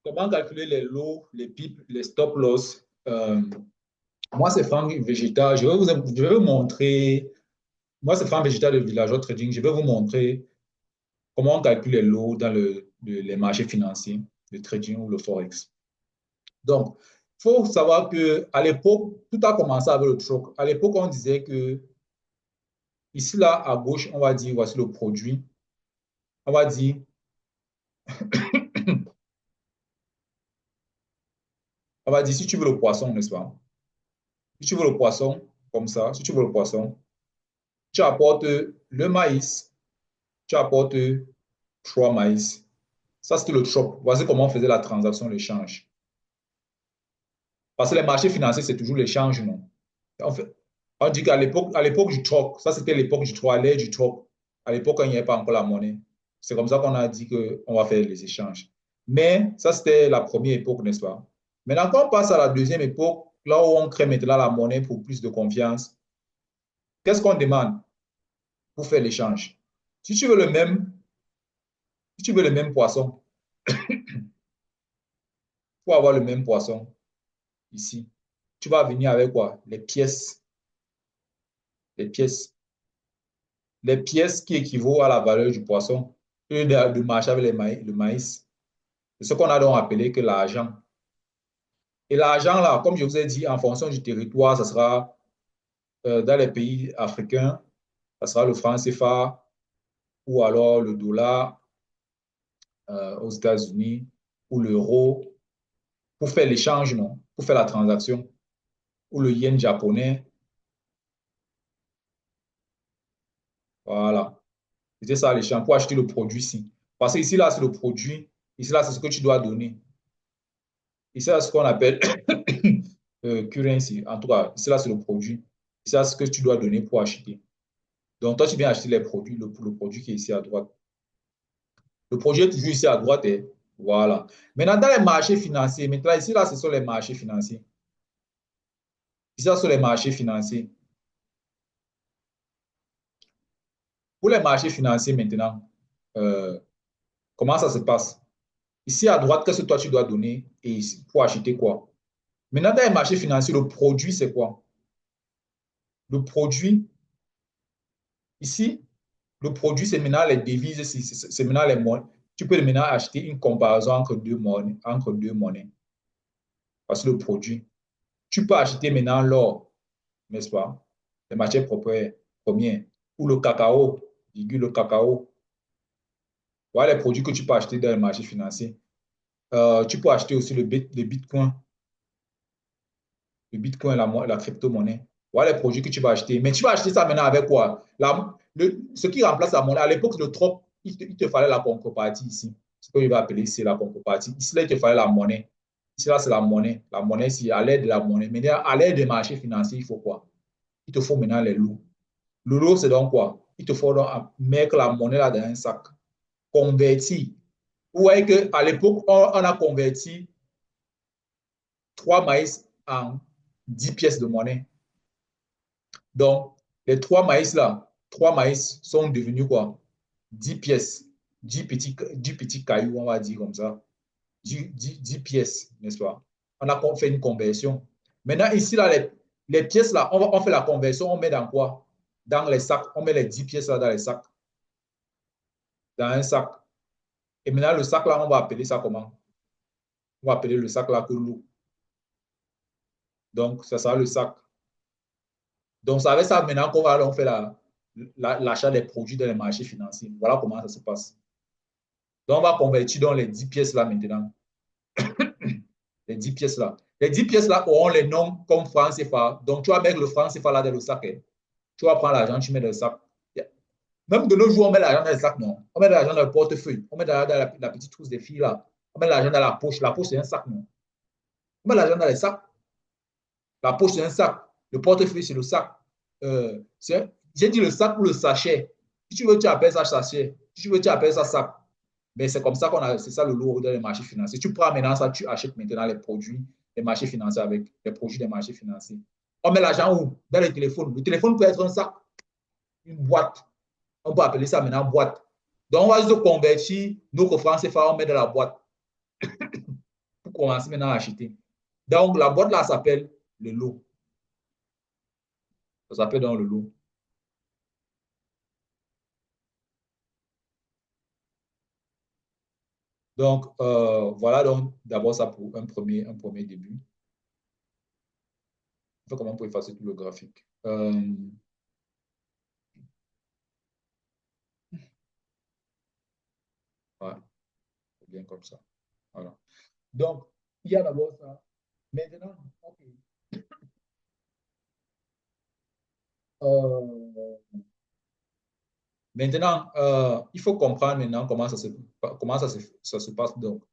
Comment calculer les lots, les pips, les stop loss? Moi, c'est Franck Végétal. Je vais vous montrer. Moi, c'est Franck Végétal de Villageois Trading. Je vais vous montrer comment on calcule les lots dans les marchés financiers, le trading ou le forex. Donc, il faut savoir qu'à l'époque, tout a commencé avec le troc. À l'époque, on disait que ici, là, à gauche, on va dire voici le produit. On va dire, on va dire si tu veux le poisson, n'est-ce pas? Si tu veux le poisson, comme ça, si tu veux le poisson, tu apportes le maïs, tu apportes 3 maïs. Ça, c'était le troc. Voici comment on faisait la transaction, l'échange. Parce que les marchés financiers, c'est toujours l'échange, non? En fait, on dit à l'époque du troc, ça c'était l'époque du troc, l'ère du troc. À l'époque, il n'y avait pas encore la monnaie. C'est comme ça qu'on a dit qu'on va faire les échanges. Mais ça, c'était la première époque, n'est-ce pas? Maintenant, quand on passe à la deuxième époque, là où on crée maintenant la monnaie pour plus de confiance, qu'est-ce qu'on demande pour faire l'échange? Si tu veux le même, si tu veux le même poisson, pour avoir le même poisson ici, tu vas venir avec quoi? Les pièces. Les pièces. Les pièces qui équivaut à la valeur du poisson. De marcher avec le maïs. C'est ce qu'on a donc appelé que l'argent. Et l'argent, là, comme je vous ai dit, en fonction du territoire, ça sera dans les pays africains, ça sera le franc CFA ou alors le dollar aux États-Unis ou l'euro pour faire l'échange, non? Pour faire la transaction. Ou le yen japonais. Voilà. C'était ça l'échange pour acheter le produit ici. Parce que ici, là, c'est le produit. Ici, là, c'est ce que tu dois donner. Ici, là, c'est ce qu'on appelle currency. En tout cas, ici, là, c'est le produit. Ici, là, c'est ce que tu dois donner pour acheter. Donc, toi, tu viens acheter les produits, le produit qui est ici à droite. Le produit est toujours ici à droite. Et voilà. Maintenant, dans les marchés financiers, maintenant, ici, là, ce sont les marchés financiers. Ici, là, ce sont les marchés financiers. Pour les marchés financiers, maintenant, euh, comment ça se passe? Ici à droite, qu'est-ce que toi tu dois donner et ici, pour acheter quoi? Maintenant, dans les marchés financiers, le produit, c'est quoi? Le produit, ici, le produit, c'est maintenant les devises, c'est maintenant les monnaies. Tu peux maintenant acheter une comparaison entre deux monnaies. Parce que le produit, tu peux acheter maintenant l'or, n'est-ce pas? Les matières premières, ou le cacao, virgule le cacao. Voilà les produits que tu peux acheter dans les marchés financiers. Tu peux acheter aussi le bitcoin. Le bitcoin, la crypto-monnaie. Voilà les produits que tu vas acheter. Mais tu vas acheter ça maintenant avec quoi? Ce qui remplace la monnaie. À l'époque, le troc, il te fallait la contrepartie ici. Ce qu'il va appeler ici la contrepartie. Ici, là, il te fallait la monnaie. Ici, là, c'est la monnaie. La monnaie, c'est à l'aide de la monnaie. Mais à l'aide des marchés financiers, il faut quoi? Il te faut maintenant les lots. Le lot, c'est donc quoi? Il te faut donc mettre la monnaie là dans un sac. Convertir. Vous voyez qu'à l'époque, on a converti 3 maïs en 10 pièces de monnaie. Donc, les 3 maïs sont devenus quoi? 10 pièces, 10 petits cailloux, on va dire comme ça. 10 pièces, n'est-ce pas? On a fait une conversion. Maintenant, ici, là, les pièces, là, on fait la conversion, on met dans quoi? Dans les sacs. On met les 10 pièces là dans les sacs. Dans un sac. Et maintenant, le sac là, on va appeler ça comment? On va appeler le sac là que l'eau. Donc, ça sera le sac. Donc, c'est avec ça maintenant qu'on va on fait l'achat des produits dans les marchés financiers. Voilà comment ça se passe. Donc, on va convertir dans les 10 pièces là maintenant. Les 10 pièces là. Les 10 pièces là auront les noms comme franc CFA. Donc, tu vas mettre le franc CFA là dans le sac. Hein. Tu vas prendre l'argent, tu mets dans le sac. Même de nos jours, on met l'argent dans le sac, non. On met l'argent dans le portefeuille. On met dans la petite trousse des filles là. On met l'argent dans la poche. La poche, c'est un sac, non. On met l'argent dans les sacs. La poche, c'est un sac. Le portefeuille, c'est le sac. J'ai dit le sac ou le sachet. Si tu veux, tu appelles ça sachet. Si tu veux, tu appelles ça sac. Mais c'est comme ça c'est ça le lot dans les marchés financiers. Tu prends maintenant ça, tu achètes maintenant les produits des marchés financiers avec les produits des marchés financiers. On met l'argent où? Dans le téléphone. Le téléphone peut être un sac, une boîte. On peut appeler ça maintenant boîte. Donc, on va juste convertir nos francs CFA, on met dans la boîte. commencer maintenant à acheter. Donc, la boîte là s'appelle le lot. Ça s'appelle dans le lot. Donc, voilà donc d'abord ça pour un premier début. Je vais comment pour effacer tout le graphique. Ouais, bien comme ça. Voilà. Donc, il y a d'abord ça. Maintenant, OK. Maintenant, il faut comprendre maintenant ça se passe. Donc,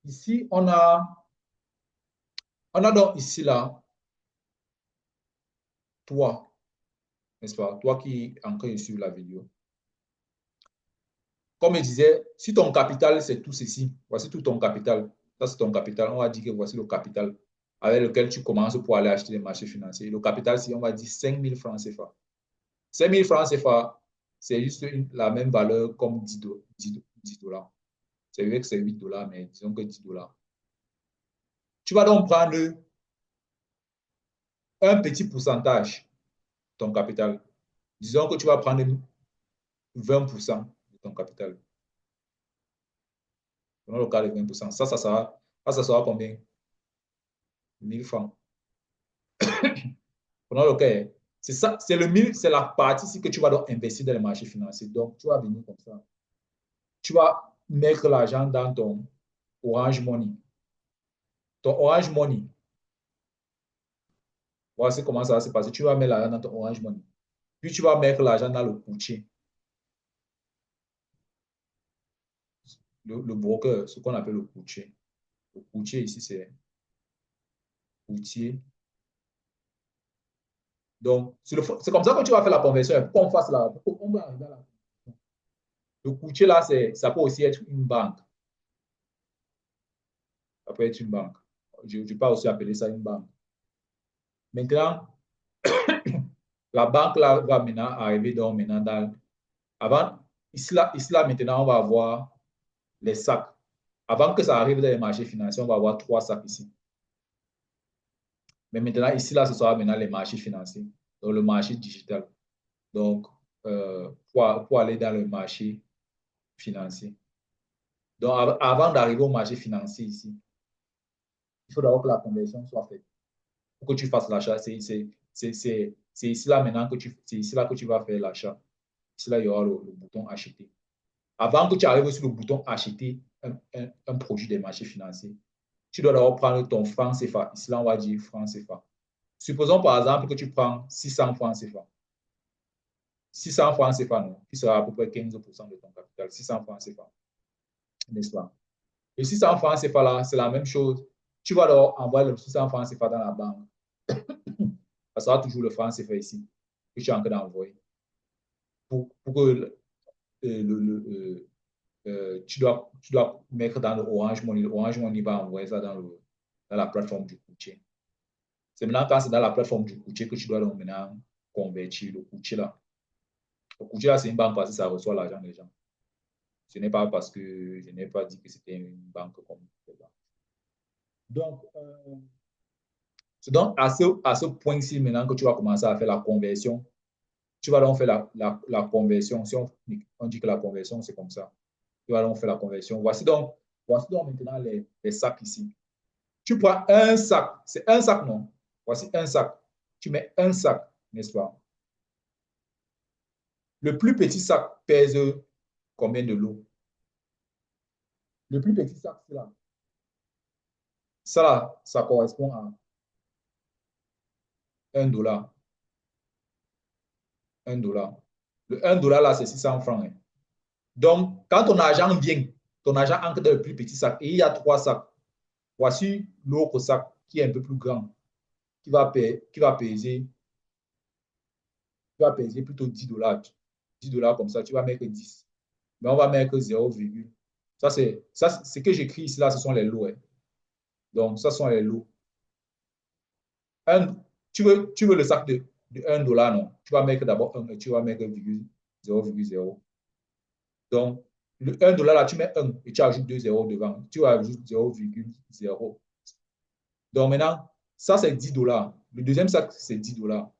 ici, on a donc ici là, toi, n'est-ce pas? Toi qui es en train de suivre la vidéo. Comme je disais, si ton capital, c'est tout ceci, voici tout ton capital. Ça, c'est ton capital. On va dire que voici le capital avec lequel tu commences pour aller acheter les marchés financiers. Le capital, si on va dire 5 000 francs CFA. 5 000 francs CFA, c'est juste la même valeur comme 10 $. C'est vrai que c'est 8 $, mais disons que 10 $. Tu vas donc prendre un petit pourcentage de ton capital. Disons que tu vas prendre 20% de ton capital. Dans le cas de 20%, ça sera combien? 1000 francs. Pendant le cas, c'est ça, c'est la partie ici que tu vas donc investir dans les marchés financiers. Donc, tu vas venir comme ça. Tu vas mettre l'argent dans ton Orange Money. Ton Orange Money, voici comment ça va se passer. Tu vas mettre l'argent dans ton Orange Money. Puis tu vas mettre l'argent dans le courtier. Le broker, ce qu'on appelle le courtier. Le courtier ici, c'est courtier. Donc, c'est comme ça que tu vas faire la conversion. Pour qu'on fasse on va arriver à la. Le courtier là, ça peut aussi être une banque. Ça peut être une banque. Je peux aussi appeler ça une banque. Maintenant, la banque là va maintenant arriver donc maintenant dans. Avant, ici là, maintenant, on va avoir les sacs. Avant que ça arrive dans les marchés financiers, on va avoir 3 sacs ici. Mais maintenant, ici là, ce sera maintenant les marchés financiers. Donc, le marché digital. Donc, pour aller dans le marché financier. Donc, avant d'arriver au marché financier ici, il faut d'abord que la conversion soit faite. Pour que tu fasses l'achat, c'est ici là maintenant c'est ici là que tu vas faire l'achat. Ici là, il y aura le bouton acheter. Avant que tu arrives sur le bouton acheter un produit des marchés financiers, tu dois d'abord prendre ton franc CFA. Ici là, on va dire franc CFA. Supposons par exemple que tu prends 600 francs CFA. 600 francs CFA, non, qui sera à peu près 15% de ton capital. 600 francs CFA, n'est-ce pas? Et 600 francs CFA là, c'est la même chose. Tu vas alors envoyer le 600 francs CFA dans la banque. Ça sera toujours le franc CFA ici que tu es en train d'envoyer. Pour que tu dois mettre dans le Orange Money. Le Orange Money va envoyer ça dans la plateforme du courtier. C'est maintenant quand c'est dans la plateforme du courtier que tu dois donc maintenant convertir le courtier là. Le courtier là, c'est une banque parce que ça reçoit l'argent des gens. Ce n'est pas parce que je n'ai pas dit que c'était une banque comme les banques. Donc, c'est donc à ce point-ci maintenant que tu vas commencer à faire la conversion. Tu vas donc faire la conversion. Si on dit que la conversion, c'est comme ça. Tu vas donc faire la conversion. Voici donc maintenant les sacs ici. Tu prends un sac. C'est un sac, non? Voici un sac. Tu mets un sac, n'est-ce pas? Le plus petit sac pèse combien de l'eau? Le plus petit sac, c'est là. Ça, là, ça correspond à 1 $. 1 $. Le 1 $ là, c'est 600 francs. Hein. Donc, quand ton argent vient, ton argent entre dans le plus petit sac et il y a 3 sacs. Voici l'autre sac qui est un peu plus grand, qui va peser plutôt 10 $. 10 $ comme ça, tu vas mettre 10. Mais on va mettre 0, ça, c'est ce que j'écris ici, là, ce sont les lots. Hein. Donc, ça sont les lots. Tu veux le sac de 1 $, non? Tu vas mettre d'abord 1, tu vas mettre 0,0. Donc, Le 1 dollar, là, tu mets 1 et tu ajoutes 2 zéros devant. Tu ajoutes 0,0. Donc maintenant, ça, c'est 10 dollars. Le deuxième sac, c'est 10 dollars.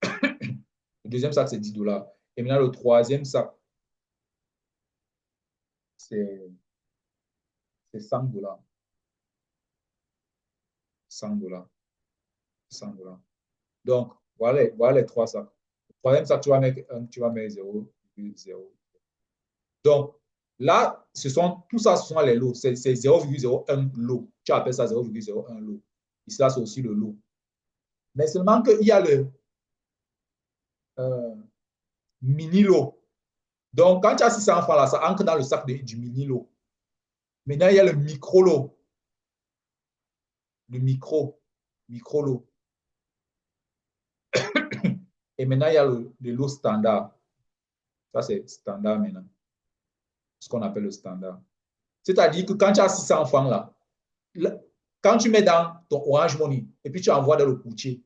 Le deuxième sac, c'est 10 dollars. Et maintenant, le troisième sac, c'est 100 dollars. 100 dollars. 100 dollars. Donc, voilà les trois sacs. Le troisième sac, tu vas mettre 1, tu vas mettre 0,0. Donc, là, tout ça, ce sont les lots. C'est 0,01 lot. Tu appelles ça 0,01 lot. Ici, là, c'est aussi le lot. Mais seulement qu'il y a le euh, mini-lot. Donc, quand tu as 600 francs là, ça entre dans le sac du mini-lot. Maintenant, il y a le micro-lot. Le micro-lot. Et maintenant, il y a le lot standard. Ça, c'est standard maintenant. Ce qu'on appelle le standard. C'est-à-dire que quand tu as 600 francs là, quand tu mets dans ton Orange Money et puis tu envoies dans le courtier,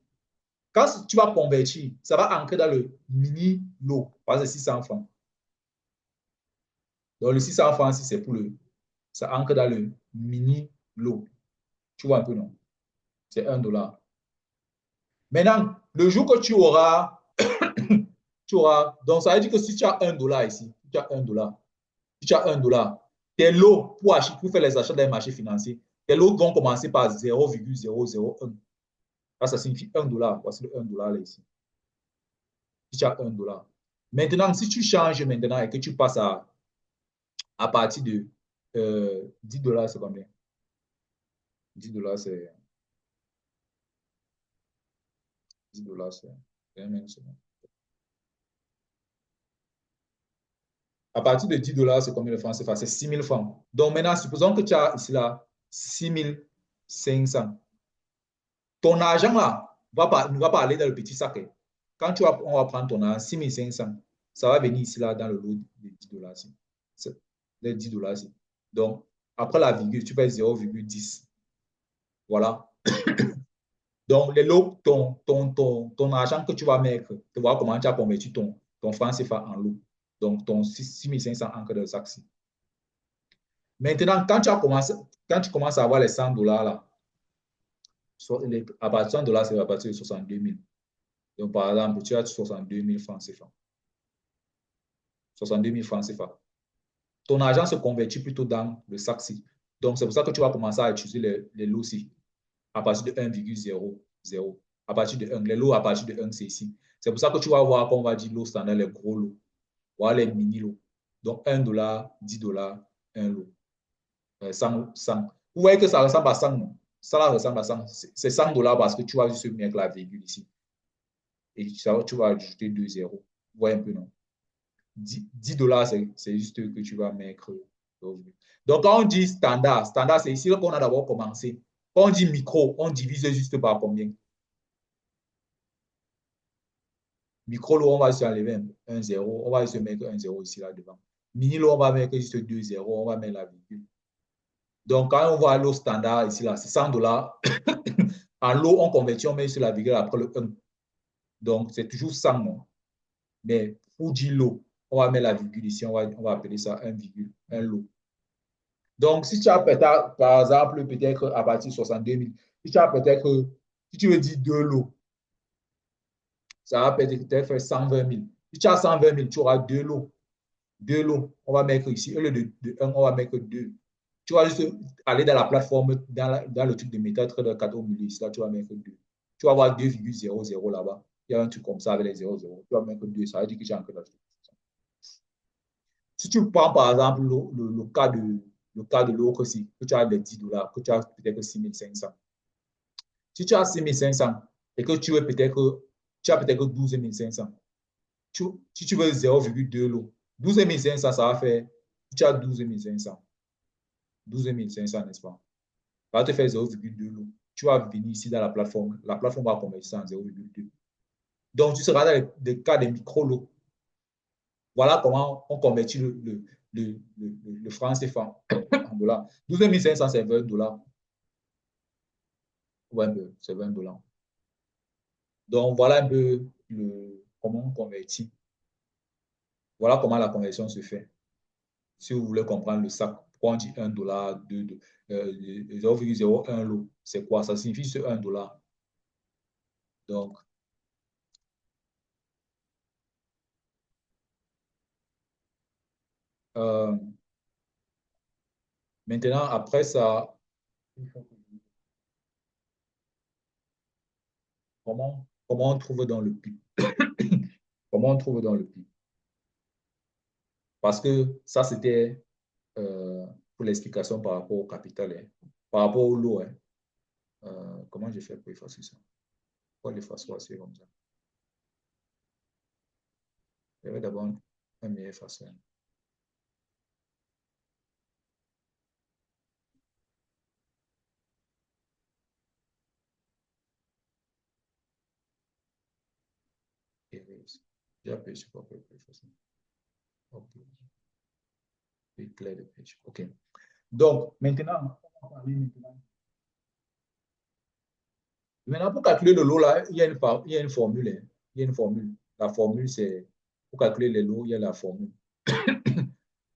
quand tu vas convertir, ça va entrer dans le mini lot, parce que 600 francs. Donc, le 600 francs, c'est pour ça entre dans le mini lot. Tu vois un peu, non? C'est 1 dollar. Maintenant, le jour que donc ça veut dire que si tu as 1 dollar ici, tu as 1 dollar, si tu as 1 dollar, tes lots pour faire les achats dans les marchés financiers, tes lots vont commencer par 0,001. Ça signifie 1 dollar. Voici le 1 dollar là ici. Si tu as 1 dollar. Maintenant, si tu changes maintenant et que tu passes à partir de 10 dollars, c'est combien? 10 dollars, c'est 10 dollars, c'est à partir de 10 dollars, c'est combien de francs CFA? C'est 6 000 francs. Donc maintenant, supposons que tu as ici là 6 500. Ton argent là ne va pas aller dans le petit sac. Quand on va prendre ton argent, 6 500, ça va venir ici là dans le lot de 10 dollars. Les 10 dollars. Donc, après la virgule, tu fais 0,10. Voilà. Donc, les lots, ton argent que tu vas mettre, tu vois comment tu as converti ton franc CFA en lot. Donc, ton 6 500 encres de sac. Maintenant, quand tu commences à avoir les 100 dollars là, à partir de 100 dollars, c'est à partir de 62 000. Donc, par exemple, tu as 62 000 francs CFA. 62 000 francs CFA. Ton argent se convertit plutôt dans le sac-ci. Donc, c'est pour ça que tu vas commencer à utiliser les lots-ci à partir de 1,00. À partir de 1, les lots à partir de 1, c'est ici. C'est pour ça que tu vas voir qu'on va dire lot standard, les gros lots. Voilà les mini-lots. Donc, 1 dollar, 10 dollars, 1 lot. 100. Vous voyez que ça ressemble à 100, non? Ça là ressemble à 100. C'est 100 dollars parce que tu vas juste mettre la virgule ici. Et tu vas ajouter 2 zéros. Vous voyez un peu, non? 10 dollars, c'est juste que tu vas mettre. Donc, quand on dit standard, c'est ici qu'on a d'abord commencé. Quand on dit micro, on divise juste par combien? Micro, on va se enlever un 0. On va se mettre un 0 ici, là devant. Mini, on va mettre juste 2 0. On va mettre la virgule. Donc, quand on voit l'eau standard ici, là, c'est 100 dollars. En lot, on convertit, on met sur la virgule après le 1. Donc, c'est toujours 100, non? Mais pour dire lot, on va mettre la virgule ici, on va appeler ça 1 lot. Donc, si tu as peut-être, par exemple, peut-être à partir de 62 000, si tu as peut-être, si tu veux dire 2 lots, ça va peut-être faire 120 000. Si tu as 120 000, tu auras 2 lots. 2 lots, on va mettre ici, au lieu de 1, on va mettre 2. Tu vas juste aller dans la plateforme, dans le truc de MetaTrader 4 au milieu, ici, là, tu vas mettre 2. Tu vas avoir 2,00 là-bas. Il y a un truc comme ça avec les 0,0. Tu vas mettre 2, ça veut dire que tu as encore la. Si tu prends par exemple le cas de l'eau que tu as les 10 dollars, que tu as peut-être 6 500. Si tu as 6 500 et que tu as peut-être 12 500, si tu veux 0,2 l'eau, 12 500, ça va faire, tu as 12 500. 12 500, n'est-ce pas? Ça va te faire 0,2 l'eau. Tu vas venir ici dans la plateforme va convertir ça en 0,2. Donc, tu seras dans les cas des micro-lots. Voilà comment on convertit le franc CFA en dollars. 12 500, c'est 20 dollars. Ouais, c'est 20 dollars. Donc, voilà un peu comment on convertit Voilà comment la conversion se fait. Si vous voulez comprendre le sac, pourquoi on dit 1 dollar, 2, 0,01 lot, c'est quoi? Ça signifie ce 1 dollar. Donc, euh, maintenant, après ça, comment on trouve dans le PIB? Comment on trouve dans le PIB? Parce que ça, c'était pour l'explication par rapport au capital, hein. Par rapport au lot. Hein. Comment j'ai fait pour effacer ça? Pourquoi l'effacer comme ça? Il y avait d'abord un meilleur façon. J'ai appuyé sur quoi pour effacer? Ok. Clear the page. OK. Donc, maintenant, on va parler maintenant. Maintenant, pour calculer le lot, là, il y a une formule. Hein. Il y a une formule. La formule, c'est pour calculer les lots, il y a la formule.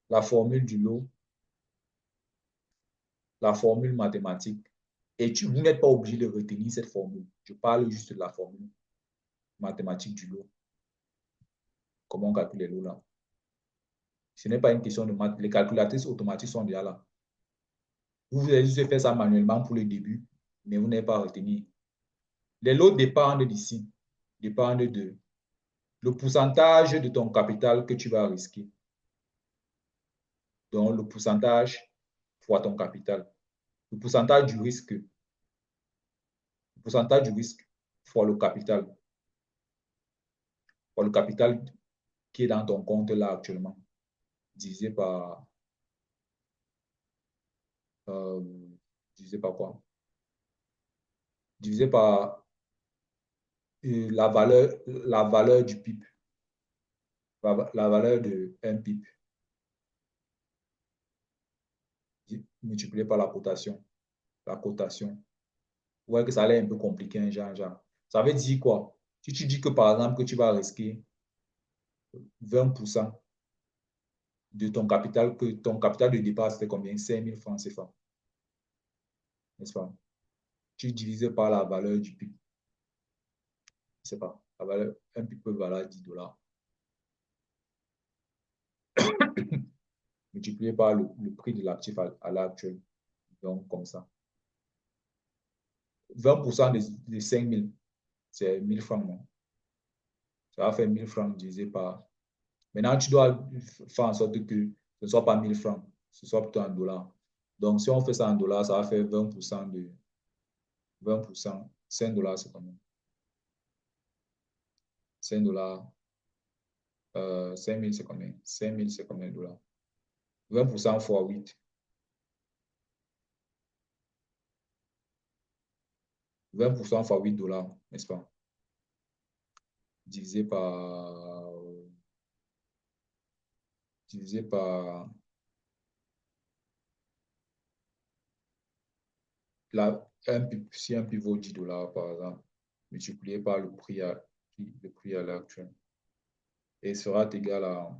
La formule du lot, la formule mathématique. Et vous n'êtes pas obligé de retenir cette formule. Je parle juste de la formule mathématique du lot. Comment on calcule les lots là. Ce n'est pas une question de maths. Les calculatrices automatiques sont déjà là. Vous avez juste fait ça manuellement pour le début, mais vous n'avez pas retenu. Les lots dépendent d'ici, dépendent de le pourcentage de ton capital que tu vas risquer. Donc, le pourcentage fois ton capital. Le pourcentage du risque. Le pourcentage du risque fois le capital. Fois le capital qui est dans ton compte là actuellement. Divisé par... Euh, divisé par quoi? Divisé par la valeur du PIB. La valeur de un PIB. Multiplié par la cotation. La cotation. Vous voyez que ça allait un peu compliqué, hein, genre. Ça veut dire quoi? Si tu dis que par exemple que tu vas risquer 20% de ton capital, que ton capital de départ c'était combien? 5 000 francs CFA. N'est-ce pas? Tu divises par la valeur du PIB. Je ne sais pas. La valeur, un PIB peut valoir 10 dollars. Multiplié par le prix de l'actif à l'heure actuelle. Donc, comme ça. 20% de 5 000, c'est 1 000 francs. Non? Ça va faire 1 000 francs divisé par. Maintenant, tu dois faire en sorte que ce ne soit pas 1 000 francs, ce soit plutôt en dollars. Donc, si on fait ça en dollars, ça va faire 20% de 20%. 5 dollars, c'est combien? 5 dollars. 5 000, c'est combien? 5 000, c'est combien de dollars? 20% fois 8. 20% fois 8 dollars, n'est-ce pas? Divisé par... Divisé par... Si un pivot 10 dollars, par exemple, multiplié par le prix à l'heure actuelle. Et sera égal à...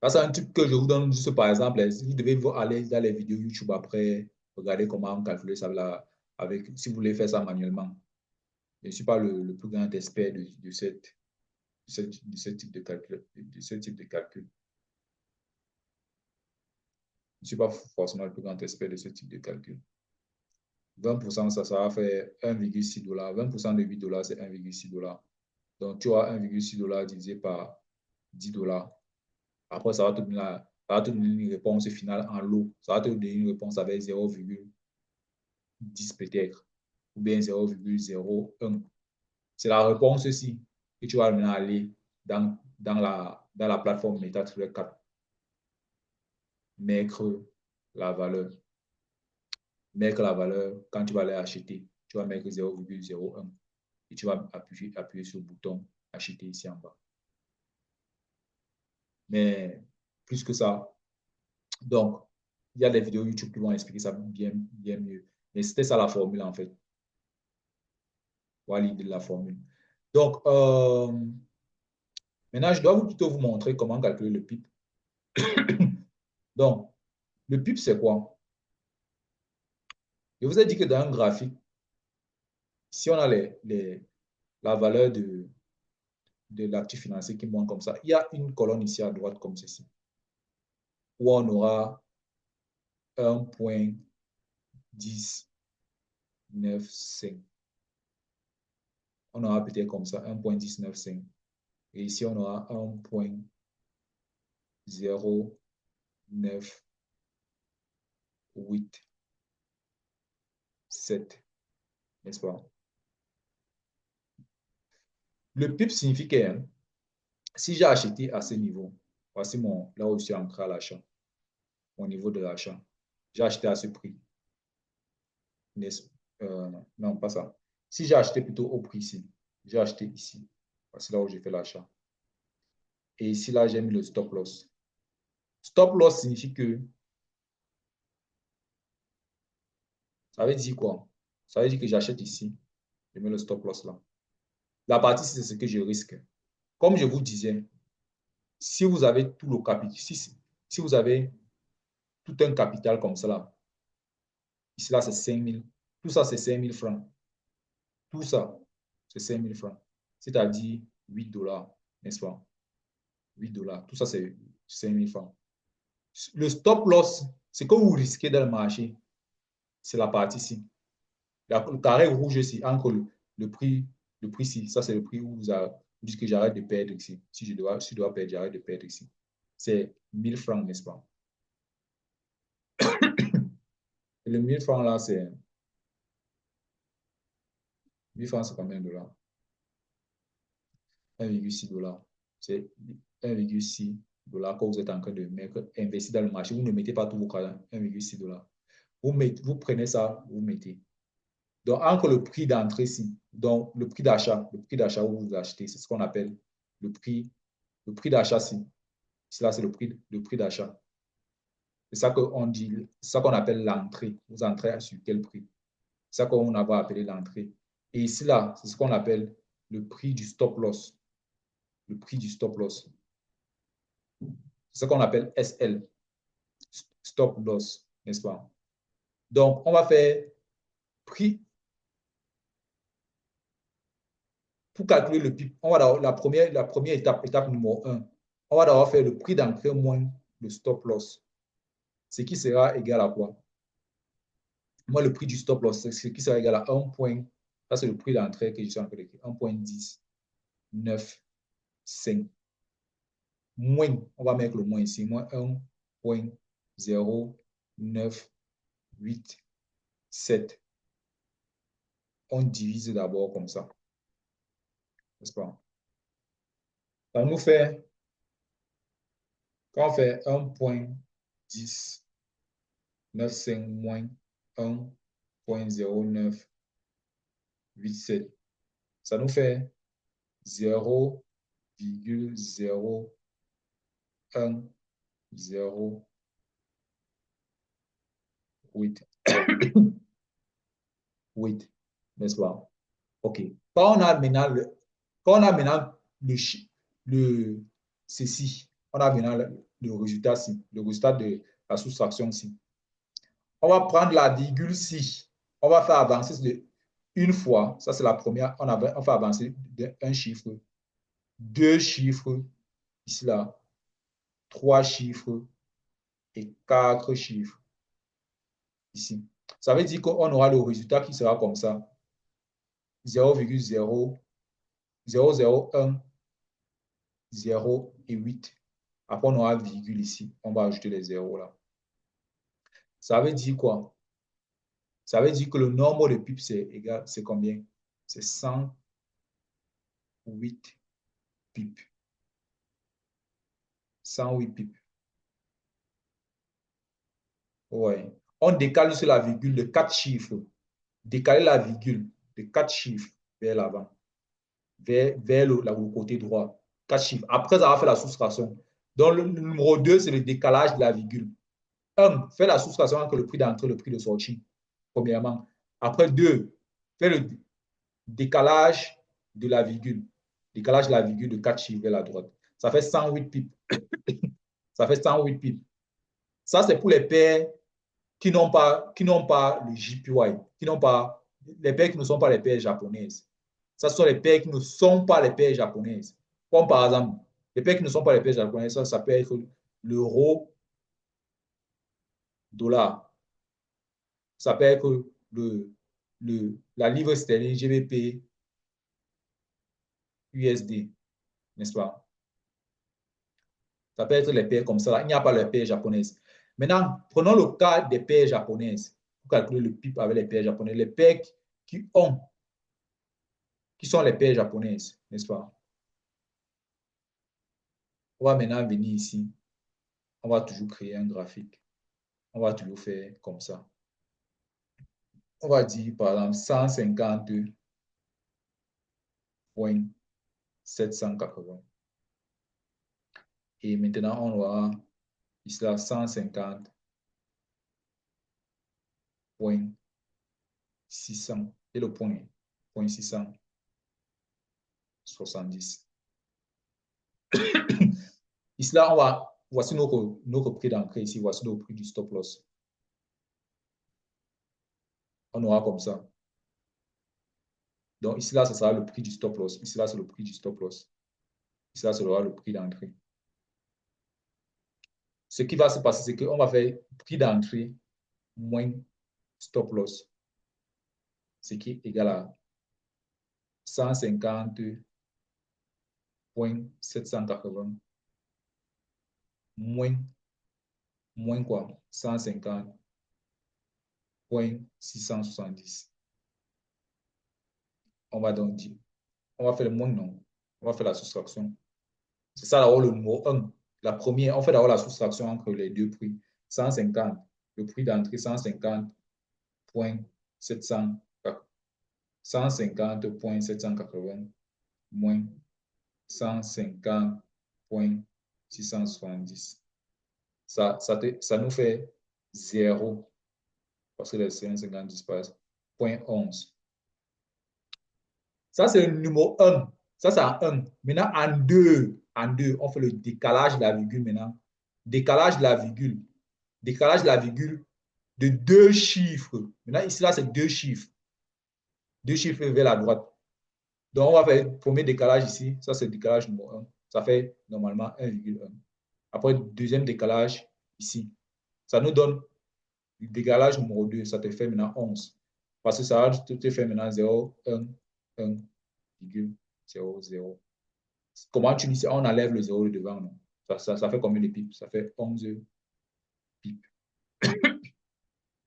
Ça, c'est un truc que je vous donne juste par exemple. Vous devez aller dans les vidéos YouTube après, regarder comment calculer ça là, si vous voulez faire ça manuellement. Je ne suis pas le plus grand expert de ce type de calcul. Je ne suis pas forcément le plus grand expert de ce type de calcul. 20%, ça va faire 1,6 dollars. 20% de 8 dollars, c'est 1,6 dollars. Donc, tu as 1,6 dollars divisé par 10 dollars. Après, ça va te donner une réponse finale en lot. Ça va te donner une réponse avec 0,10 peut-être, ou bien 0,01. C'est la réponse aussi que tu vas maintenant aller dans la plateforme MetaTrader 4. Mettre la valeur. Mettre la valeur quand tu vas aller acheter. Tu vas mettre 0,01 et tu vas appuyer sur le bouton acheter ici en bas. Mais plus que ça, donc, il y a des vidéos YouTube qui vont expliquer ça bien mieux. Mais c'était ça la formule en fait. Voilà l'idée de la formule. Donc, Maintenant, je dois plutôt vous montrer comment calculer le PIB. Donc, le PIB, c'est quoi? Je vous ai dit que dans un graphique, si on a la valeur de l'actif financier qui monte comme ça, il y a une colonne ici à droite comme ceci, où on aura 1,195. On aura peut-être comme ça 1,195. Et ici, on aura 1,0987, n'est-ce pas? Le PIB signifie que si j'ai acheté à ce niveau, voici là où je suis entré à l'achat, mon niveau de l'achat, j'ai acheté à ce prix. Non, pas ça. Si j'ai acheté plutôt au prix ici, j'ai acheté ici, voici là où j'ai fait l'achat. Et ici, là, j'ai mis le stop loss. Stop loss signifie que, ça veut dire quoi? Ça veut dire que j'achète ici, je mets le stop loss là. La partie, c'est ce que je risque. Comme je vous disais, si vous avez tout le capital, si vous avez tout un capital comme ça là, ici là, c'est 5 000. Tout ça, c'est 5 000 francs. Tout ça, c'est 5 000 francs. C'est-à-dire 8 dollars, n'est-ce pas? 8 dollars. Tout ça, c'est 5 000 francs. Le stop loss, c'est que vous risquez dans le marché. C'est la partie ici. Le carré rouge ici, entre le prix, ici, ça c'est le prix où vous dites que j'arrête de perdre ici. Si je dois perdre, j'arrête de perdre ici. C'est 1000 francs, n'est-ce pas? Et le 1000 francs là, c'est 1000 francs, c'est combien de dollars? 1,6 dollars. C'est 1,6 dollars que vous êtes en train de mettre, investir dans le marché. Vous ne mettez pas tout vos cadres, 1,6 dollars. Vous prenez ça, vous mettez. Donc, entre le prix d'entrée ici, donc le prix d'achat où vous achetez, c'est ce qu'on appelle le prix d'achat ici. Cela, c'est le prix d'achat. C'est ça qu'on dit, c'est ça qu'on appelle l'entrée. Vous entrez sur quel prix? C'est ça qu'on va appeler l'entrée. Et ici, là, c'est ce qu'on appelle le prix du stop loss. Le prix du stop loss. C'est ce qu'on appelle SL, stop loss, n'est-ce pas? Donc, on va faire prix. Pour calculer le PIB, on va la première étape, étape numéro 1, on va d'abord faire le prix d'entrée moins le stop loss. Ce qui sera égal à quoi? Moi, le prix du stop loss, c'est ce qui sera égal à 1 point. Ça, c'est le prix d'entrée que je suis en train d'écrire. 1,1095. Moins, on va mettre le moins ici, moins 1,0987. On divise d'abord comme ça. N'est-ce pas? Ça nous fait, quand on fait 1,1095 moins 1,0987, ça nous fait 0,0108. N'est-ce pas? OK. Quand on a maintenant ceci, on a maintenant le résultat ci, le résultat de la soustraction ci. On va prendre la virgule ci. On va faire avancer de une fois. Ça, c'est la première. On fait avancer un chiffre, deux chiffres, ici là, trois chiffres et quatre chiffres ici. Ça veut dire qu'on aura le résultat qui sera comme ça. 0,001, 0 et 8. Après, on aura virgule ici. On va ajouter les zéros là. Ça veut dire quoi? Ça veut dire que le nombre de pipes, c'est combien? C'est 108 pipes. 108 pipes. Ouais. On décale sur la virgule de 4 chiffres. Décaler la virgule de 4 chiffres vers l'avant, vers le côté droit. 4 chiffres. Après avoir fait la soustraction. Donc, le numéro 2, c'est le décalage de la virgule. 1, fais la soustraction entre le prix d'entrée et le prix de sortie, premièrement. Après, 2, fais le décalage de la virgule. Décalage de la virgule de 4 chiffres vers la droite. Ça fait 108 pips. Ça fait 108 pips. Ça, c'est pour les paires qui n'ont pas le JPY, qui n'ont pas, les paires qui ne sont pas les paires japonaises. Ça, ce sont les paires qui ne sont pas les paires japonaises. Comme par exemple, les paires qui ne sont pas les paires japonaises, ça peut être l'euro, dollar. Ça peut être la livre sterling, GBP, USD, n'est-ce pas? Ça peut être les paires comme ça. Il n'y a pas les paires japonaises. Maintenant, prenons le cas des paires japonaises. Pour calculer le PIB avec les paires japonaises. Les paires qui sont les paires japonaises, n'est-ce pas? On va maintenant venir ici. On va toujours créer un graphique. On va toujours faire comme ça. On va dire, par exemple, 150.780. Et maintenant, on aura ici là 150.600. Et le point 670. Ici là, voici notre prix d'entrée ici. Voici le prix du stop loss. On aura comme ça. Donc ici là, ce sera le prix du stop loss. Ici là, c'est le prix du stop loss. Ici là, ce sera le prix d'entrée. Ce qui va se passer, c'est qu'on va faire prix d'entrée moins stop loss, ce qui est égal à 150.780 moins quoi? 150.670. On va donc dire, on va faire le moins, non? On va faire la soustraction. C'est ça d'abord le numéro 1. La première, on fait d'abord la soustraction entre les deux prix. 150, le prix d'entrée 150.780 moins 150.670. Ça nous fait 0 parce que les 150 disparaissent. 0.11. Ça, c'est le numéro 1. Ça, c'est en 1. Maintenant, en 2, on fait le décalage de la virgule maintenant. Décalage de la virgule. Décalage de la virgule de 2 chiffres. Maintenant, ici, là, c'est 2 chiffres. 2 chiffres vers la droite. Donc, on va faire le premier décalage ici. Ça, c'est le décalage numéro 1. Ça fait normalement 1,1. Après, deuxième décalage ici. Ça nous donne le décalage numéro 2. Ça te fait maintenant 11. Parce que ça te fait maintenant 0, 1, 1,0, 0. Comment tu dis ça? On enlève le 0 de devant, non? Ça fait combien de pipes? Ça fait 11 pipes.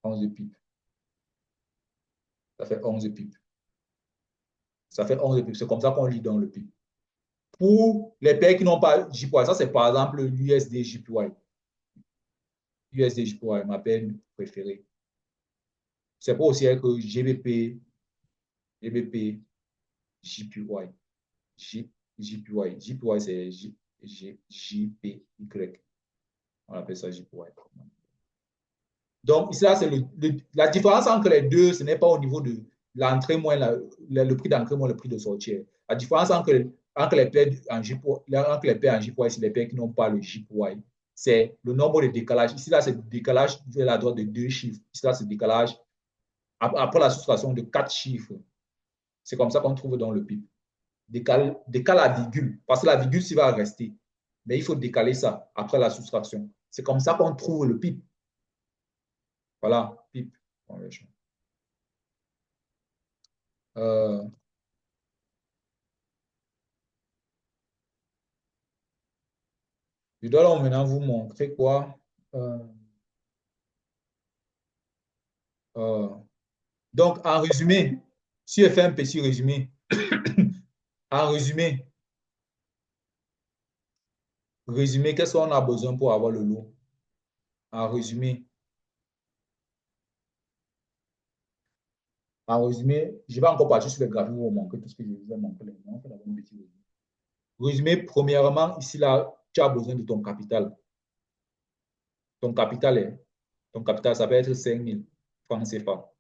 11 pipes. Ça fait 11 pipes. Ça fait 11 pipes. C'est comme ça qu'on lit dans le pipe. Pour les paires qui n'ont pas JPY, ça c'est par exemple l'USD JPY. USD JPY, ma paire préférée. C'est pas aussi que GBP, JPY. JPY. JPY, c'est JPY. On appelle ça JPY. Donc, ici, là, c'est la différence entre les deux, ce n'est pas au niveau de l'entrée moins le prix d'entrée moins le prix de sortie. La différence entre les paires en JPY et les paires qui n'ont pas le JPY, c'est le nombre de décalages. Ici, là, c'est le décalage vers la droite de 2 chiffres. Ici, là, c'est le décalage après la soustraction de 4 chiffres. C'est comme ça qu'on trouve dans le PIB. Décale la virgule, parce que la virgule, ça va rester. Mais il faut décaler ça après la soustraction. C'est comme ça qu'on trouve le PIB. Voilà, PIB. Je dois donc maintenant vous montrer quoi. Euh, euh, donc, en résumé, si je fais un petit résumé, en résumé, qu'est-ce qu'on a besoin pour avoir le lot? En résumé, je vais encore partir sur les graphiques pour vous montrer tout ce que je vous ai montré. Résumé, premièrement, ici, là, tu as besoin de ton capital. Ton capital ça peut être 5 000 francs CFA.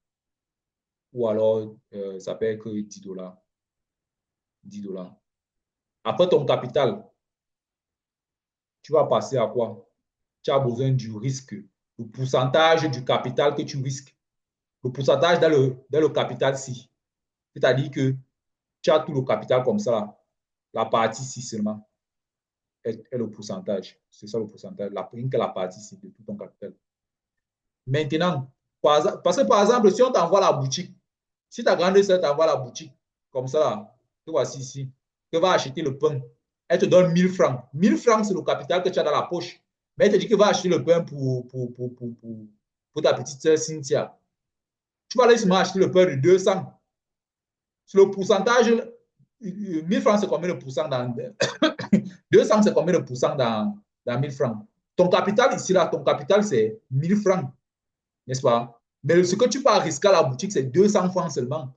Ou alors, ça peut être 10 dollars. 10 dollars. Après ton capital, tu vas passer à quoi? Tu as besoin du risque, le pourcentage du capital que tu risques. Le pourcentage dans le capital ci. C'est-à-dire que tu as tout le capital comme ça, là. La partie ci seulement est le pourcentage. C'est ça le pourcentage. La partie ci de tout ton capital. Maintenant, parce que par exemple, si on t'envoie la boutique, si ta grande sœur t'envoie la boutique, comme ça, là, tu vois ici, que va acheter le pain, elle te donne 1000 francs. 1000 francs, c'est le capital que tu as dans la poche. Mais elle te dit que va acheter le pain pour ta petite sœur Cynthia. Tu vas aller seulement acheter le pain de 200. Sur le pourcentage, 1000 francs, c'est combien de pourcents dans 200, c'est combien de pourcents dans 1000 francs? Ton capital ici, là, ton capital, c'est 1000 francs, n'est-ce pas? Mais ce que tu peux risquer à la boutique, c'est 200 francs seulement.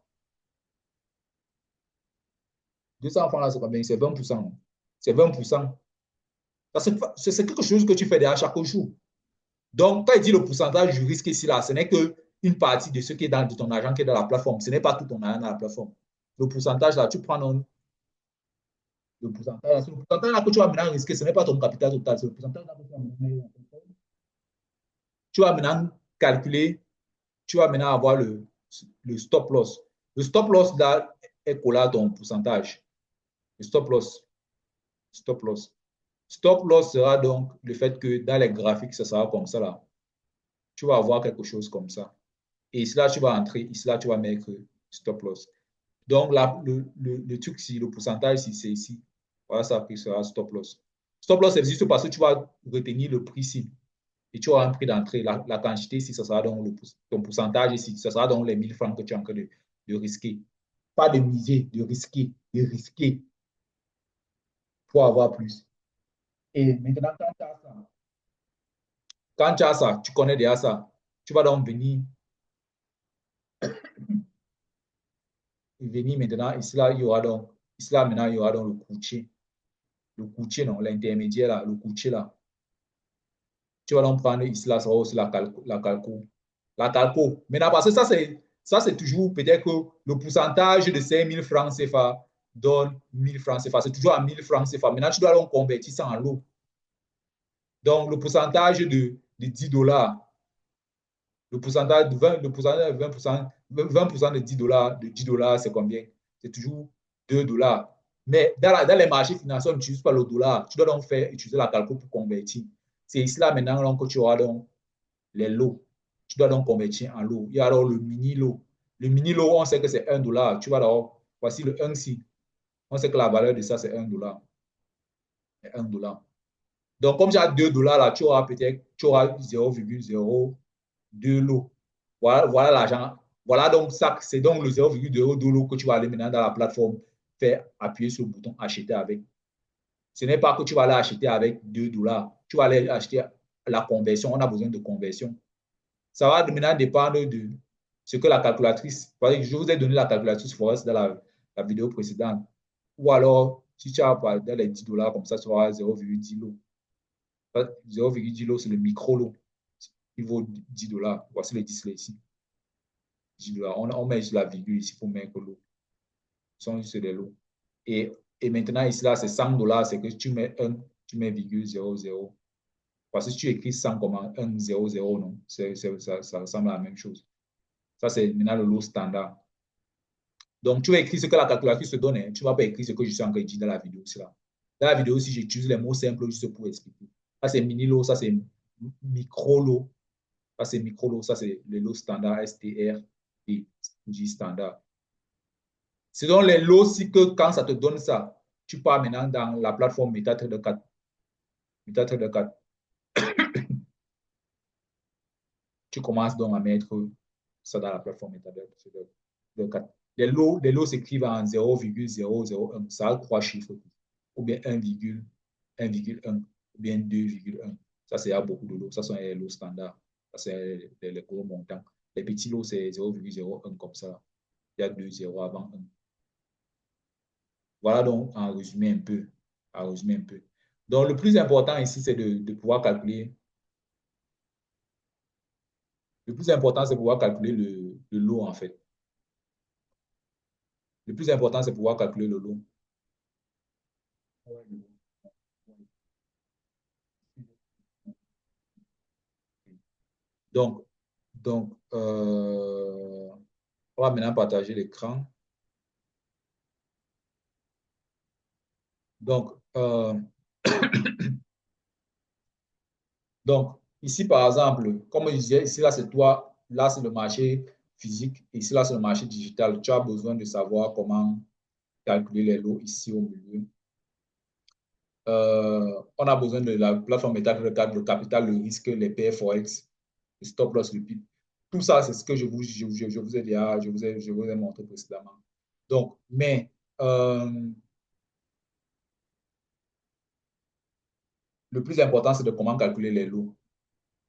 200 francs, là, c'est combien? C'est 20%. C'est 20%. C'est quelque chose que tu fais déjà chaque jour. Donc, quand il dit le pourcentage du risque ici, là, ce n'est qu'une partie de ce qui est dans de ton argent qui est dans la plateforme. Ce n'est pas tout ton argent dans la plateforme. Le pourcentage, là, tu prends le pourcentage. Le pourcentage là, que tu vas maintenant risquer, ce n'est pas ton capital total. C'est le pourcentage là, que tu vas maintenant, calculer, tu vas maintenant avoir le stop loss. Le stop loss là est collé à ton pourcentage. Le stop loss. Stop loss. Stop loss sera donc le fait que dans les graphiques, ça sera comme ça là. Tu vas avoir quelque chose comme ça. Et ici là, tu vas entrer, ici là, tu vas mettre stop loss. Donc là, le truc ici, le pourcentage ici, c'est ici. Voilà, ça sera stop loss. Stop loss existe parce que tu vas retenir le prix ici. Et tu auras un prix d'entrée. La quantité ici, ça sera donc ton pourcentage ici. Ça sera donc les 1000 francs que tu es en train de risquer. Pas de miser, de risquer pour avoir plus. Et maintenant, quand tu as ça, tu connais déjà ça, tu vas donc venir maintenant. Ici, là, il y aura donc, ici, là, maintenant, il y aura donc le courtier. Le courtier, non, l'intermédiaire, là, le courtier, là. Tu vas donc prendre ici, là, ça va aussi la calco. La calco. Maintenant, parce que ça, c'est toujours peut-être que le pourcentage de 5000 francs CFA donne 1000 francs CFA. C'est toujours à 1000 francs CFA. Maintenant, tu dois donc convertir ça en lot. Donc, le pourcentage de 10 $, le pourcentage de 20, le pourcentage de 20%, 20% de 10 $, c'est combien? C'est toujours 2 $. Mais dans les marchés financiers, on n'utilise pas le dollar. Tu dois donc utiliser la calcul pour convertir. C'est ici là maintenant donc, que tu auras donc les lots. Tu dois donc convertir en lot. Il y a alors le mini lot. Le mini lot, on sait que c'est 1 $. Tu vas alors, voici le 1 ci. On sait que la valeur de ça, c'est 1 $. 1 $. Donc, comme j'ai 2 $ là, tu auras peut-être 0,02 lots. Voilà l'argent. Voilà donc ça, c'est donc le 0,02 lot que tu vas aller maintenant dans la plateforme, faire appuyer sur le bouton acheter avec. Ce n'est pas que tu vas aller acheter avec 2 $. Tu vas aller acheter la conversion. On a besoin de conversion. Ça va maintenant dépendre de ce que la calculatrice. Je vous ai donné la calculatrice Forex dans la vidéo précédente. Ou alors, si tu as dans les 10 $ comme ça, tu auras 0,10 lot. 0,10 lot, c'est le micro lot. Il vaut 10 $. Voici les 10 là ici. 10 $. On met sur la virgule ici pour mettre l'eau. Ce sont juste des lots. Et maintenant, ici, là, c'est 100 $. C'est que tu mets 1, tu mets virgule 00. Parce que tu écris 100 comme 1, 0, 0, non. Ça ressemble à la même chose. Ça, c'est maintenant le lot standard. Donc, tu vas écrire ce que la calculatrice te donne. Hein. Tu ne vas pas écrire ce que je suis en train de dire dans la vidéo. Là. Dans la vidéo aussi, j'utilise les mots simples juste pour expliquer. Ça, c'est mini lot, ça, c'est micro lot. Ça, c'est micro lot, ça, c'est le lot standard, STR et J standard. C'est donc les lots aussi que quand ça te donne ça, tu pars maintenant dans la plateforme MetaTrader 4. MetaTrader 4. Tu commences donc à mettre ça dans la plateforme MetaTrader 4. Les lots s'écrivent en 0,001. Ça a 3 chiffres. Ou bien 1,1, ou bien 2,1. Ça, c'est beaucoup de lots. Ça sont les lots standards. Ça, c'est les gros montants. Les petits lots, c'est 0,01 comme ça. Il y a 2 zéros avant 1. Voilà donc en résumé un peu. En résumé un peu. Donc, le plus important ici, c'est de pouvoir calculer. Le plus important, c'est pouvoir calculer le lot, en fait. Le plus important, c'est pouvoir calculer le lot. Donc, donc, on va maintenant partager l'écran. Donc, donc, ici, par exemple, comme je disais, ici, là, c'est toi, là, c'est le marché physique, ici, là, c'est le marché digital. Tu as besoin de savoir comment calculer les lots ici au milieu. On a besoin de la plateforme MetaTrader, le capital, le risque, les paires Forex, le stop loss, le PIB. Tout ça, c'est ce que je vous ai déjà, je vous ai montré précédemment. Donc, mais le plus important, c'est de comment calculer les lots.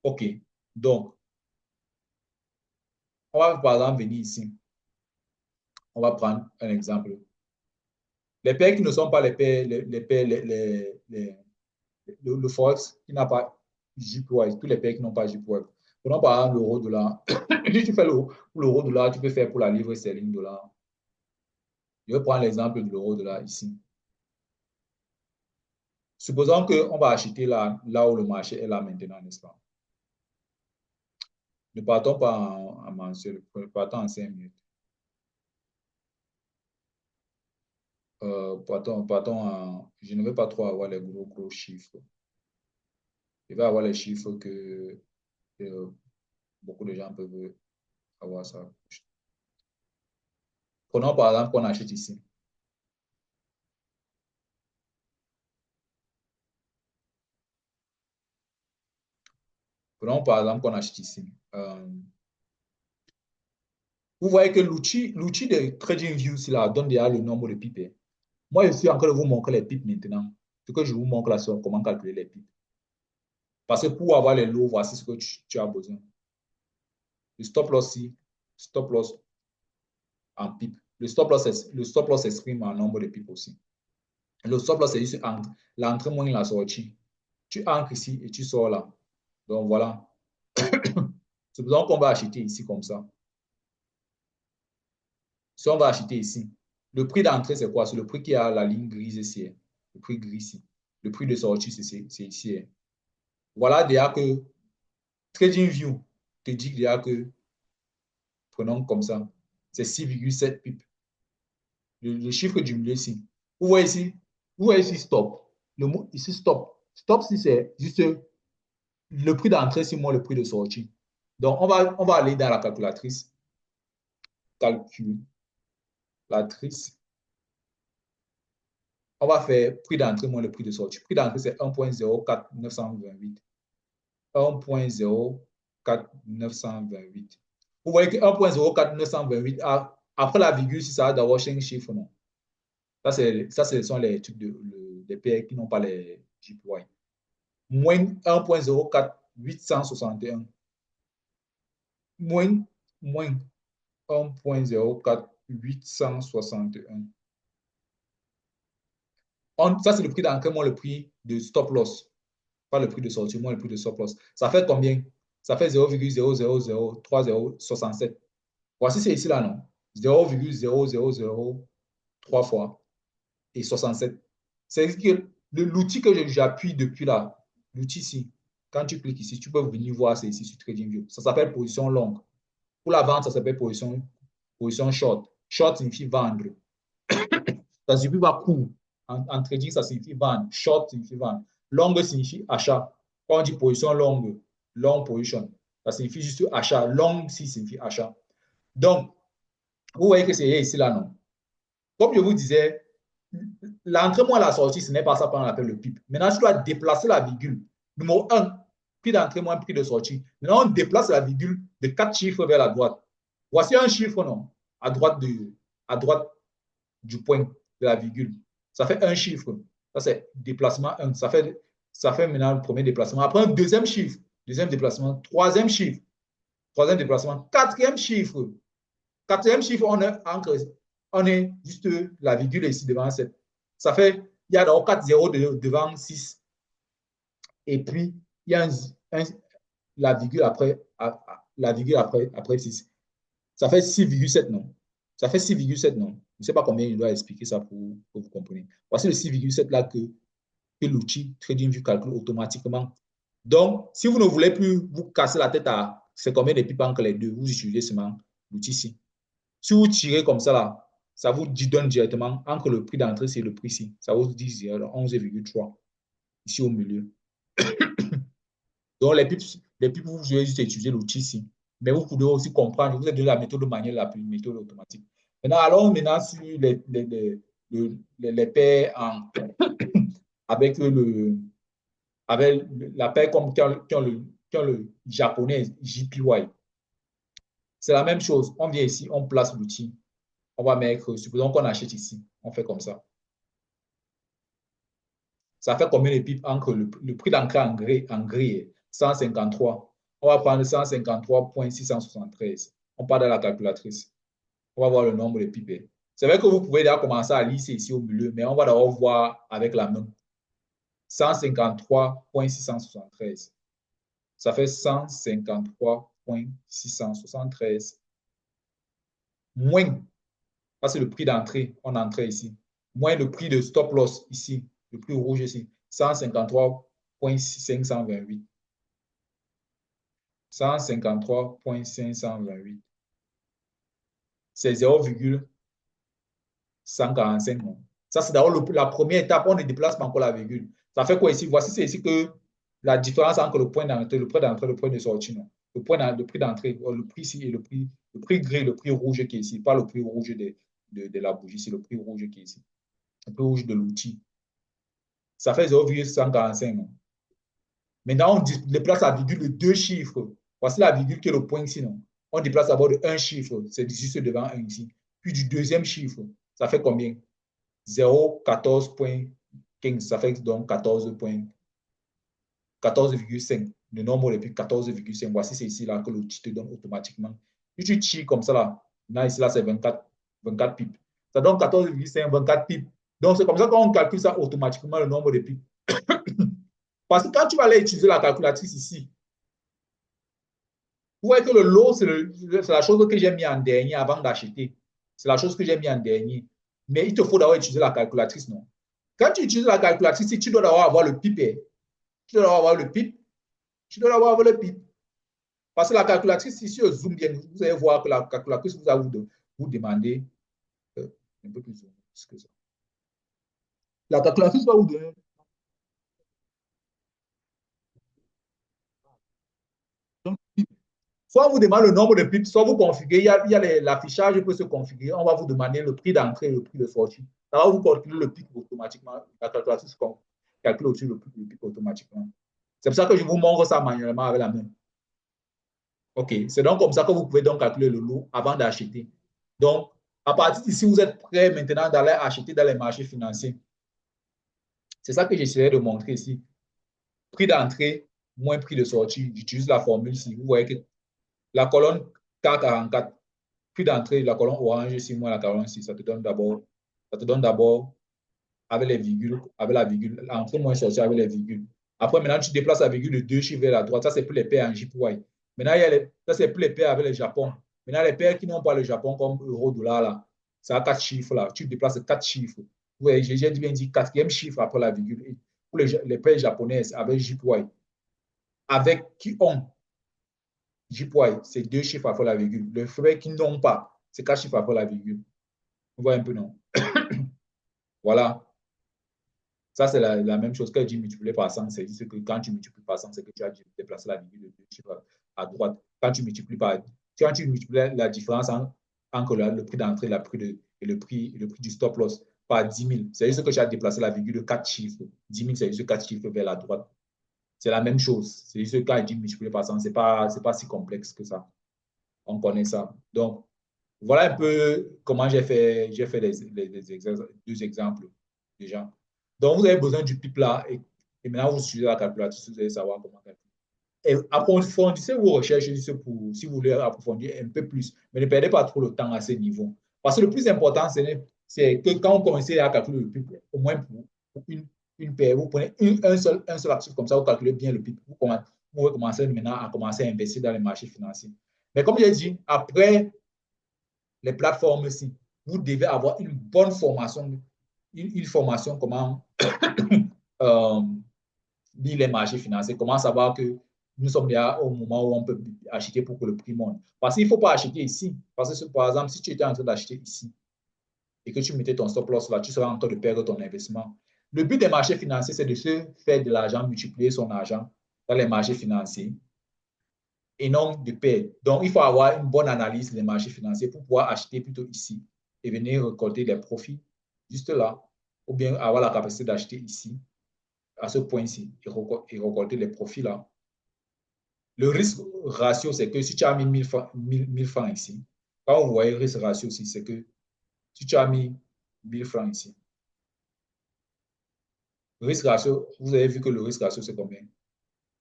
OK. Donc, on va par exemple venir ici. On va prendre un exemple. Les paires qui ne sont pas les paires, le Forex qui n'a pas JPY, tous les paires qui n'ont pas JPY. Prenons par exemple l'euro-dollar. Si tu fais l'euro-dollar, tu peux faire pour la livre sterling dollar. Je vais prendre l'exemple de l'euro-dollar ici. Supposons qu'on va acheter là où le marché est là maintenant, n'est-ce pas? Ne partons pas en mensuel, partons en 5 minutes. Partons en... Je ne vais pas trop avoir les gros chiffres. Je vais avoir les chiffres que beaucoup de gens peuvent avoir ça. Prenons par exemple qu'on achète ici. Prenons par exemple qu'on achète ici. Vous voyez que l'outil de TradingView là, donne déjà le nombre de pipes. Moi, je suis en train de vous montrer les pipes maintenant. Ce que je vous montre là, c'est comment calculer les pipes. Parce que pour avoir les lots, voici ce que tu as besoin. Le stop loss ici, stop loss en pipe. Le stop loss s'exprime en nombre de pipes aussi. Le stop loss, c'est juste l'entrée moins la sortie. Tu entres ici et tu sors là. Donc voilà. C'est pour ça qu'on va acheter ici comme ça. Si on va acheter ici, le prix d'entrée, c'est quoi? C'est le prix qui a la ligne grise ici. Le prix gris ici. Le prix de sortie, c'est ici. Voilà déjà que TradingView te dit déjà que, prenons comme ça, c'est 6,7 pips. Le chiffre du milieu ici. Vous voyez ici stop. Le mot ici stop. Stop, si c'est juste le prix d'entrée, c'est moins le prix de sortie. Donc, on va aller dans la calculatrice. Calculatrice. On va faire prix d'entrée moins le prix de sortie. Prix d'entrée, c'est 1.04928. 1.04928. Vous voyez que 1.04928, après la virgule, si ça a d'abord chaque chiffre, non. Ça, ce sont les trucs des paires qui n'ont pas les JPY. Moins 1.04861. Moins 1.04861. Ça, c'est le prix d'entrée, moins le prix de stop loss. Pas le prix de sortie, moins le prix de stop loss. Ça fait combien? Ça fait 0,0003067. Voici, c'est ici là, non? 0,0003 fois et 67. C'est que l'outil que j'appuie depuis là, l'outil ici, quand tu cliques ici, tu peux venir voir, c'est ici sur TradingView. Ça s'appelle position longue. Pour la vente, ça s'appelle position short. Short signifie vendre. Ça signifie pas court. En trading, ça signifie vendre. Short signifie vendre. Long signifie achat. Quand on dit position longue, long position, ça signifie juste achat. Long si signifie achat. Donc, vous voyez que c'est ici là, non? Comme je vous disais, l'entrée moins la sortie, ce n'est pas ça qu'on appelle le PIB. Maintenant, tu dois déplacer la virgule. Numéro 1, prix d'entrée moins prix de sortie. Maintenant, on déplace la virgule de 4 chiffres vers la droite. Voici un chiffre, non? À droite du point de la virgule. Ça fait un chiffre. Ça, c'est déplacement 1. Ça fait maintenant le premier déplacement. Après, un deuxième chiffre. Deuxième déplacement. Troisième chiffre. Troisième déplacement. Quatrième chiffre. Quatrième chiffre, on est juste la virgule ici devant 7. Ça fait, il y a donc 4 zéros devant 6. Et puis, il y a la virgule après 6. Ça fait 6,7, non? Ça fait 6,7, non? Je ne sais pas combien il doit expliquer ça pour que vous compreniez. Voici le 6,7 là que l'outil TradingView calcule automatiquement. Donc, si vous ne voulez plus vous casser la tête à c'est combien de pipes entre les deux. Vous utilisez seulement l'outil ici. Si vous tirez comme ça, là, ça vous donne directement entre le prix d'entrée et le prix ici. Ça vous dit 11,3 ici au milieu. Donc, les pipes, vous pouvez juste utiliser l'outil ici. Mais vous pouvez aussi comprendre, vous êtes de la méthode de manière la méthode automatique. Maintenant, allons maintenant sur les paires avec la paire comme qui ont le japonais JPY. C'est la même chose. On vient ici, on place l'outil. On va mettre, supposons qu'on achète ici. On fait comme ça. Ça fait combien de pipes entre le prix d'entrée en gris 153. On va prendre 153,673. On part dans la calculatrice. On va voir le nombre de pipes. C'est vrai que vous pouvez déjà commencer à lisser ici au milieu, mais on va d'abord voir avec la main. 153,673. Ça fait 153,673 moins, ça c'est le prix d'entrée, on entrait ici, moins le prix de stop loss ici, le prix rouge ici, 153,528. 153,528. C'est 0,145. Ça, c'est d'abord la première étape. On ne déplace pas encore la virgule. Ça fait quoi ici? Voici, c'est ici que la différence entre le point d'entrée, le prix d'entrée, le prix de sortie. Non? Le prix d'entrée, le prix ici et le prix gris, le prix rouge qui est ici. Pas le prix rouge de la bougie, c'est le prix rouge qui est ici. Le prix rouge de l'outil. Ça fait 0,145. Non? Maintenant, on déplace la virgule de deux chiffres. Voici la virgule qui est le point ici. Non? On déplace d'abord de un chiffre, c'est juste devant un ici. Puis du deuxième chiffre, ça fait combien? 0,14,15, ça fait donc 14,5. Le nombre est plus 14,5. Voici, c'est ici là que l'outil te donne automatiquement. Si tu tires comme ça là, là ici là c'est 24 pipes. Ça donne 14,5, 24 pipes. Donc c'est comme ça qu'on calcule ça automatiquement le nombre de pipes. Parce que quand tu vas aller utiliser la calculatrice ici, vous voyez que le lot, c'est la chose que j'ai mis en dernier avant d'acheter. C'est la chose que j'ai mis en dernier. Mais il te faut d'abord utiliser la calculatrice, non? Quand tu utilises la calculatrice, tu dois d'abord avoir le PIB. Tu dois avoir le PIB. Tu dois avoir le PIB. Parce que la calculatrice, si je zoom bien, vous allez voir que la calculatrice vous a vous demander un peu plus que ça. La calculatrice va vous donner. Donc, soit on vous demande le nombre de pips, soit vous configurez, il y a l'affichage peut se configurer, on va vous demander le prix d'entrée et le prix de sortie. Ça va vous calculer le pic automatiquement. La calculatrice calcule aussi le pic automatiquement. C'est pour ça que je vous montre ça manuellement avec la main. OK. C'est donc comme ça que vous pouvez donc calculer le lot avant d'acheter. Donc, à partir d'ici, vous êtes prêt maintenant d'aller acheter dans les marchés financiers. C'est ça que j'essaierai de montrer ici. Prix d'entrée moins prix de sortie. J'utilise la formule ici. Vous voyez que la colonne K44, prix d'entrée, la colonne orange ici, moins la colonne ici, ça te donne d'abord avec les virgules, avec la virgule, entrée moins sortie avec les virgules. Après, maintenant, tu déplaces la virgule de deux chiffres vers la droite. Ça, c'est pour les paires en JPY. Maintenant, ça, c'est pour les paires avec le Japon. Maintenant, les paires qui n'ont pas le Japon comme euro, dollar, là, ça a quatre chiffres, là. Tu déplaces quatre chiffres. Oui, j'ai bien dit quatrième chiffre après la virgule. Pour les paires japonaises avec JPY, avec qui ont JPY, c'est deux chiffres après la virgule. Le frais qui n'ont pas, c'est quatre chiffres après la virgule. Vous voyez un peu, non? Voilà. Ça, c'est la même chose que dit multiplier par 100. C'est juste que quand tu multiplies par 100, c'est que tu as déplacé la virgule de deux chiffres à droite. Quand tu multiplies la différence entre le prix d'entrée et le prix du stop loss par 10 000, c'est juste que tu as déplacé la virgule de 4 chiffres. 10 000, c'est juste 4 chiffres vers la droite. C'est la même chose. C'est juste que quand il dit multiplier par 100, ce n'est pas si complexe que ça. On connaît ça. Donc, voilà un peu comment j'ai fait deux exemples déjà. Donc, vous avez besoin du PIP là et maintenant, vous utilisez la calculatrice, vous allez savoir comment calculer. Et approfondissez vos recherches si vous voulez approfondir un peu plus, mais ne perdez pas trop le temps à ce niveau. Parce que le plus important, c'est que quand on commence à calculer le PIP, au moins pour une paire, vous prenez un seul actif comme ça, vous calculez bien le PIP. Vous pouvez commencer maintenant à investir dans les marchés financiers. Mais comme j'ai dit, après les plateformes aussi, vous devez avoir une bonne formation, une formation comment lire les marchés financiers, comment savoir que nous sommes là au moment où on peut acheter pour que le prix monte. Parce qu'il ne faut pas acheter ici. Parce que, par exemple, si tu étais en train d'acheter ici et que tu mettais ton stop loss là, tu seras en train de perdre ton investissement. Le but des marchés financiers, c'est de se faire de l'argent, multiplier son argent dans les marchés financiers et non de perdre. Donc, il faut avoir une bonne analyse des marchés financiers pour pouvoir acheter plutôt ici et venir récolter des profits juste là, ou bien avoir la capacité d'acheter ici, à ce point-ci, et récolter les profits là. Le risque ratio, c'est que si tu as mis 1000 francs ici, quand vous voyez le risque ratio aussi, c'est que si tu as mis 1000 francs ici, le risque ratio, vous avez vu que le risque ratio, c'est combien?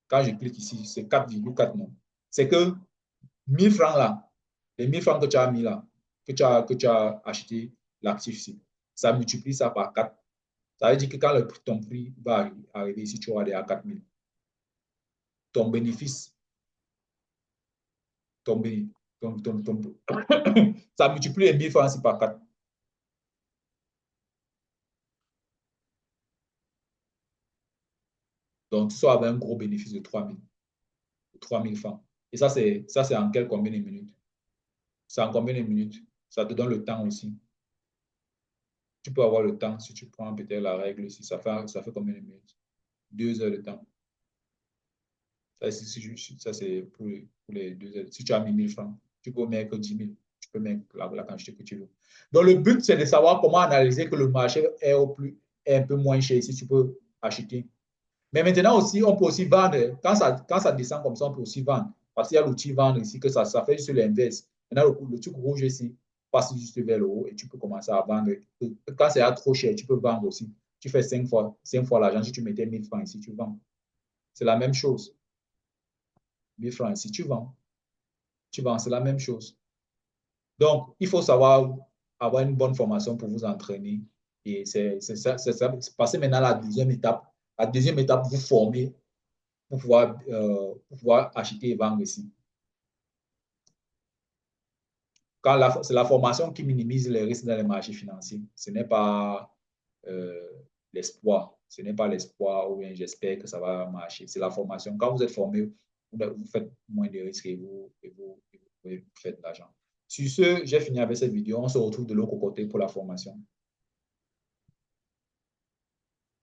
Quand je clique ici, c'est 4,4, non? C'est que 1000 francs là, les 1000 francs que tu as mis là, que tu as acheté l'actif ici, ça multiplie ça par 4. Ça veut dire que quand ton prix va arriver ici, tu vas aller à 4000. Ton bénéfice, ton bénéfice, ça multiplie les 1000 francs ici par 4. Donc, tu sors avec un gros bénéfice de 3000 francs. Et ça, c'est en combien de minutes? C'est en combien de minutes? Ça te donne le temps aussi. Tu peux avoir le temps si tu prends peut-être la règle ici. Ça fait combien de minutes? 2 heures de temps. Ça c'est pour les 2 heures. Si tu as mis 1000 francs, tu peux mettre que 10 000. Tu peux mettre la quantité que tu veux. Donc, le but, c'est de savoir comment analyser que le marché est un peu moins cher si tu peux acheter. Mais maintenant aussi, on peut aussi vendre. Quand ça descend comme ça, on peut aussi vendre. Parce qu'il y a l'outil vendre ici, que ça fait juste l'inverse. Maintenant, le truc rouge ici passe juste vers le haut et tu peux commencer à vendre. Quand c'est trop cher, tu peux vendre aussi. Tu fais 5 fois l'argent. Si tu mettais 1000 francs ici, tu vends. C'est la même chose. 1000 francs ici, tu vends. Tu vends, c'est la même chose. Donc, il faut savoir avoir une bonne formation pour vous entraîner. Et c'est ça. Passer maintenant à la deuxième étape. La deuxième étape, vous former pour pouvoir acheter et vendre ici. C'est la formation qui minimise les risques dans les marchés financiers. Ce n'est pas l'espoir. Ce n'est pas l'espoir ou bien j'espère que ça va marcher. C'est la formation. Quand vous êtes formé, vous faites moins de risques et vous faites de l'argent. Sur ce, j'ai fini avec cette vidéo. On se retrouve de l'autre côté pour la formation.